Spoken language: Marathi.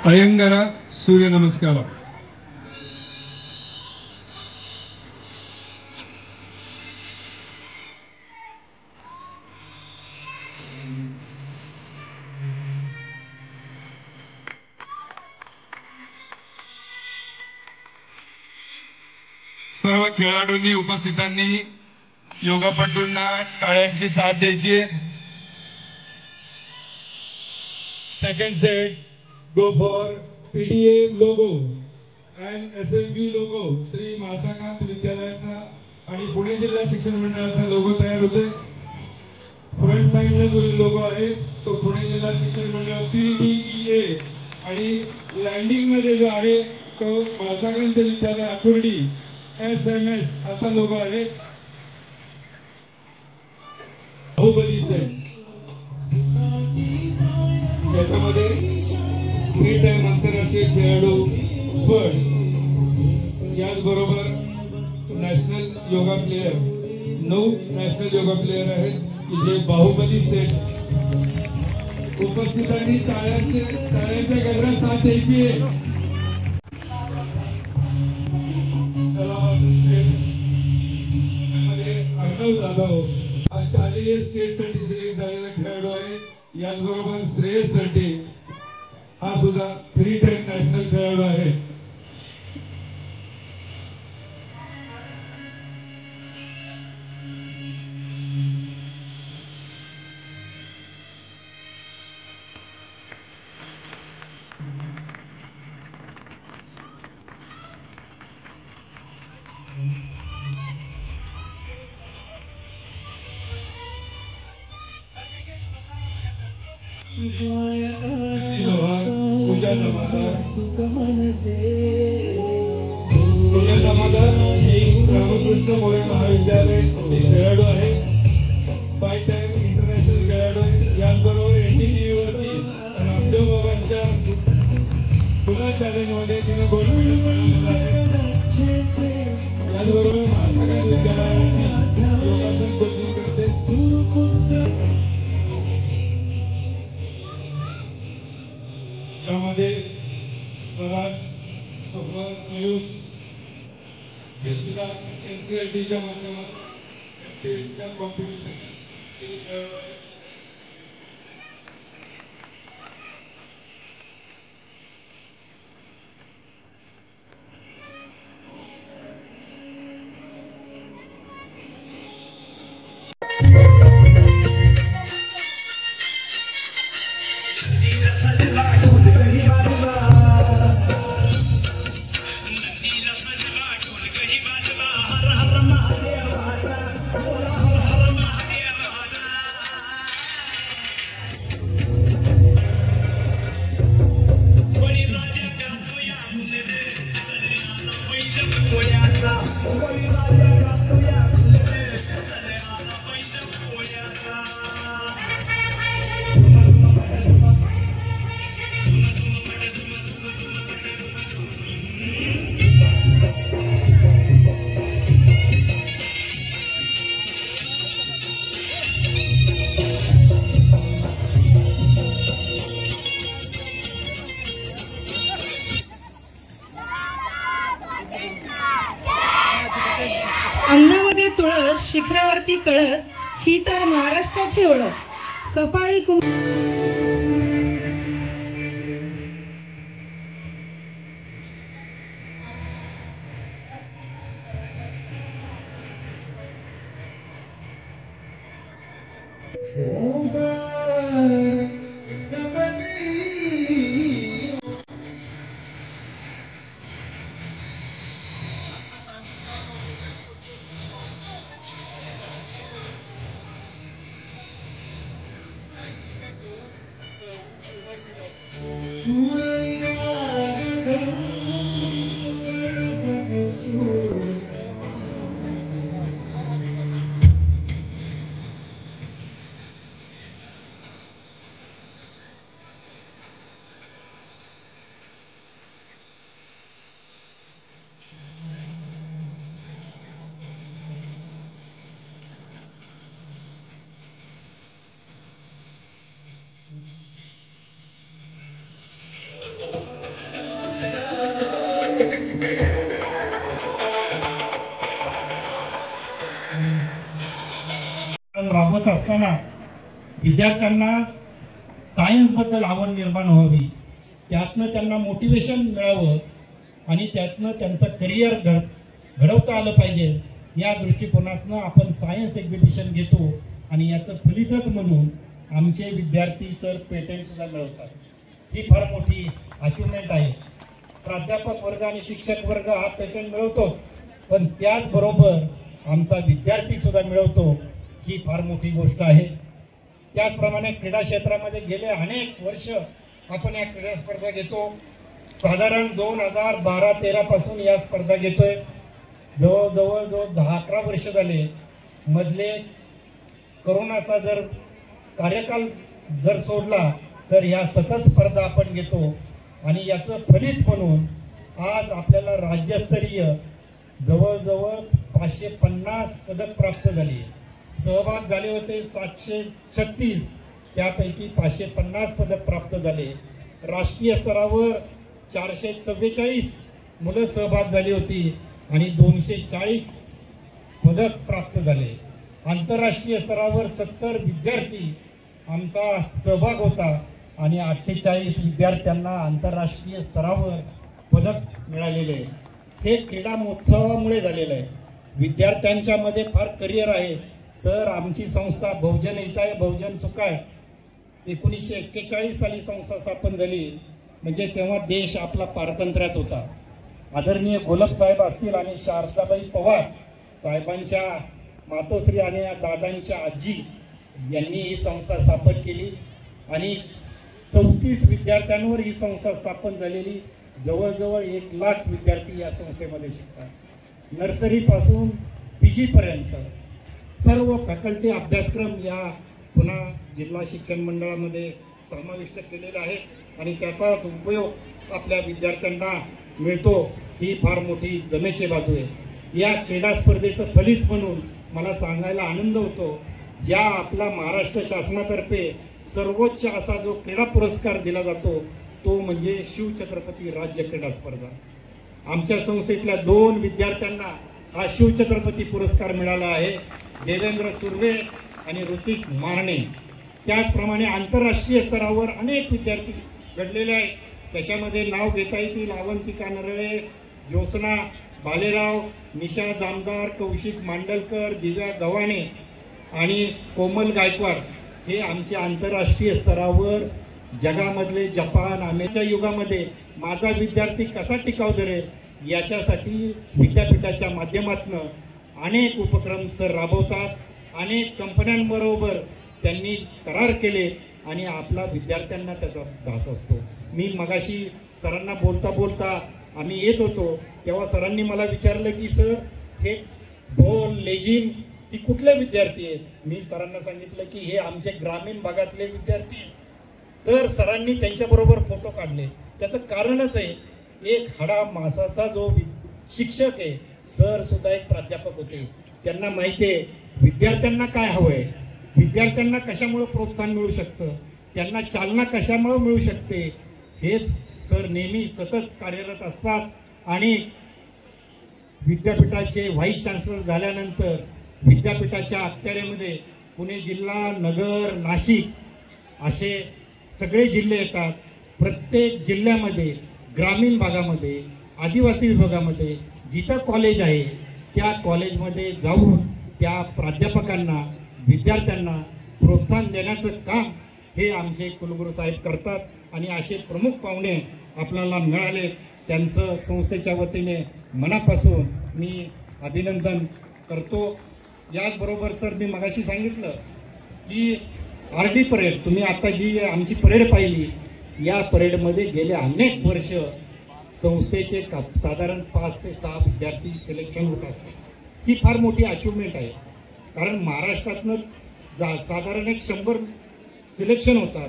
अयंगारा सूर्य नमस्कार. सर्व खेळाडूंनी उपस्थितांनी योगापटूंना टाळ्यांची साथ द्यायची. Second set go for PDA logo and SMB logo. Shri मासाकांत विद्यालयाचा आणि पुणे जिल्हा शिक्षण मंडळाचा लोगो तयार होतोय. फ्रंट साइडला जो लोगो आहे तो पुणे जिल्हा शिक्षण मंडळ पीडीईए आणि लँडिंग मध्ये जो आहे तो मासाकांत विद्यालय आकुर्डी SMS असा लोगो आहे. बाहुबली सेट याच्यामध्ये 3 टाइम आंतरराष्ट्रीय खेळाडू फड, याचबरोबर national yoga player 9 national yoga player आहेत की जे बाहुबली सेट. उपस्थितांनी टाळ्यांच्या गजरात साथ द्यायची आहे. हा शालेय स्टेटसाठी सिलेक्ट झालेला खेळाडू आहे. याचबरोबर श्रेयस रड्डे हा सुद्धा 3 टाइम नॅशनल खेळाडू आहे. पूजा जमादार ही रामकृष्ण मोरे महाविद्यालय खेळाडू आहे. 5 टाइम इंटरनॅशनल खेळाडू आहे. याचबरोबर NDTV वरती रामदेव बाबांच्या पुन्हा चॅलेंज मध्ये तिने गोल्ड मेडल मिळवलेला आहे. याचबरोबर मासाकांत विद्यालयाची योगासन कोचिंग करते. त्यामध्ये स्वराज, स्वप्न, पीयूष NCLTच्या माध्यमातून कॉम्पिटिशन अंगामध्ये तुळस, शिखरावरती कळस, ही तर महाराष्ट्राची ओळख. कपाळी होत असताना विद्यार्थ्यांना सायन्सबद्दल आवड निर्माण व्हावी, त्यातनं त्यांना मोटिवेशन मिळावं आणि त्यातनं त्यांचं करिअर घडवता आलं पाहिजे, या दृष्टिकोनातनं आपण सायन्स एक्झिबिशन घेतो आणि याचं फलितच म्हणून आमचे विद्यार्थी सर पेटेंट सुद्धा मिळवतात. ही फार मोठी अचिव्हमेंट आहे. प्राध्यापक वर्ग आणि शिक्षक वर्ग हा पेटेंट मिळवतोच, पण त्याचबरोबर आमचा विद्यार्थी सुद्धा मिळवतो, ही फार मोठी गोष्ट आहे. त्याचप्रमाणे क्रीडा क्षेत्रामध्ये गेले अनेक वर्ष आपण या क्रीडा स्पर्धा घेतो. साधारण 2012-13 पासून या स्पर्धा घेतोय. जवळजवळ 10-11 वर्ष झाले. मधले कोरोनाचा जर कार्यकाल जर सोडला तर या सतत स्पर्धा आपण घेतो आणि याचं फलित म्हणून आज आपल्याला राज्यस्तरीय जवळजवळ 550 पदक प्राप्त झाली. सहभाग झाले होते 736, त्यापैकी 550 पदक प्राप्त झाले. राष्ट्रीय स्तरावर 444 मुलं सहभाग झाली होती आणि 240 पदक प्राप्त झाले. आंतरराष्ट्रीय स्तरावर 70 विद्यार्थी आमचा सहभाग होता आणि 48 विद्यार्थ्यांना आंतरराष्ट्रीय स्तरावर पदक मिळालेले. हे क्रीडा महोत्सवामुळे झालेलं आहे. विद्यार्थ्यांच्या मध्ये फार करिअर आहे. सर, आमची संस्था बहुजन हिताय बहुजन सुखाय 1941 साली संस्था स्थापन झाली, म्हणजे तेव्हा देश आपला पारतंत्र्यात होता. आदरणीय गोलब साहेब असतील आणि शारदाबाई पवार साहेबांच्या मातोश्री आणि दादांच्या आजी यांनी ही संस्था स्थापन केली आणि 34 विद्यार्थ्यांवर ही संस्था स्थापन झालेली. जवळजवळ 1 लाख विद्यार्थी या संस्थेमध्ये शिकतात. नर्सरी पासून PG पर्यंत सर्व फॅकल्टी अभ्यासक्रम या पुन्हा जिल्हा शिक्षण मंडळामध्ये समाविष्ट केलेला आहे आणि त्याचाच उपयोग आपल्या विद्यार्थ्यांना मिळतो. ही फार मोठी जमेची बाजू आहे. या क्रीडा स्पर्धेचं फलित म्हणून मला सांगायला आनंद होतो, ज्या आपला महाराष्ट्र शासनातर्फे सर्वोच्च असा जो क्रीडा पुरस्कार दिला जातो तो म्हणजे शिवछत्रपती राज्य क्रीडा स्पर्धा. आमच्या संस्थेतल्या 2 विद्यार्थ्यांना हा शिवछत्रपती पुरस्कार मिळाला आहे, देवेंद्र सुर्वे आणि ऋतिक मारणे. त्याचप्रमाणे आंतरराष्ट्रीय स्तरावर अनेक विद्यार्थी घडलेले आहेत. त्याच्यामध्ये नाव घेता येतील अवंतिका नरळे, ज्योत्स्ना भालेराव, निशा जामदार, कौशिक मांडलकर, दिव्या गव्हाणे आणि कोमल गायकवाड. हे आमचे आंतरराष्ट्रीय स्तरावर जगामधले जपान अमेरिकेच्या युगामध्ये माझा विद्यार्थी कसा टिकाव धरेल याच्यासाठी विद्यापीठाच्या माध्यमातून अनेक उपक्रम सर राबवतात. अनेक कंपन्यांबरोबर त्यांनी करार केले आणि आपला विद्यार्थ्यांना त्याचा ध्यास असतो. मी मगाशी सरांना बोलता बोलता आम्ही येत होतो तेव्हा सरांनी मला विचारलं की सर, हे ढोल लेझिम ही कुठले विद्यार्थी आहेत? मी सरांना सांगितलं की हे आमचे ग्रामीण भागातले विद्यार्थी. तर सरांनी त्यांच्याबरोबर फोटो काढले. त्याचं कारणच आहे, एक हाडा मासाचा जो शिक्षक आहे, सर सुद्धा एक प्राध्यापक होते. त्यांना माहिती आहे विद्यार्थ्यांना काय हवंय, विद्यार्थ्यांना कशामुळे प्रोत्साहन मिळू शकतं, त्यांना चालना कशामुळे मिळू शकते, हेच सर नेहमी सतत कार्यरत असतात. आणि विद्यापीठाचे व्हाईस चान्सलर झाल्यानंतर विद्यापीठाच्या अखत्यारीमध्ये पुणे जिल्हा, नगर, नाशिक असे सगळे जिल्हे येतात. प्रत्येक जिल्ह्यामध्ये, ग्रामीण भागामध्ये, आदिवासी विभागामध्ये जिथं कॉलेज आहे त्या कॉलेजमध्ये जाऊन त्या प्राध्यापकांना, विद्यार्थ्यांना प्रोत्साहन देण्याचं काम हे आमचे कुलगुरू साहेब करतात. आणि असे प्रमुख पाहुणे आपल्याला मिळाले, त्यांचं संस्थेच्या वतीने मनापासून मी अभिनंदन करतो. याचबरोबर सर, मी मगाशी सांगितलं की RD परेड, तुम्ही आता जी आमची परेड पाहिली, या परेडमध्ये गेले अनेक वर्ष संस्थेचे साधारण 5 ते 6 विद्यार्थी सिलेक्शन होत असतात. ही फार मोठी अचिव्हमेंट आहे, कारण महाराष्ट्रातनं साधारण 100 सिलेक्शन होतात.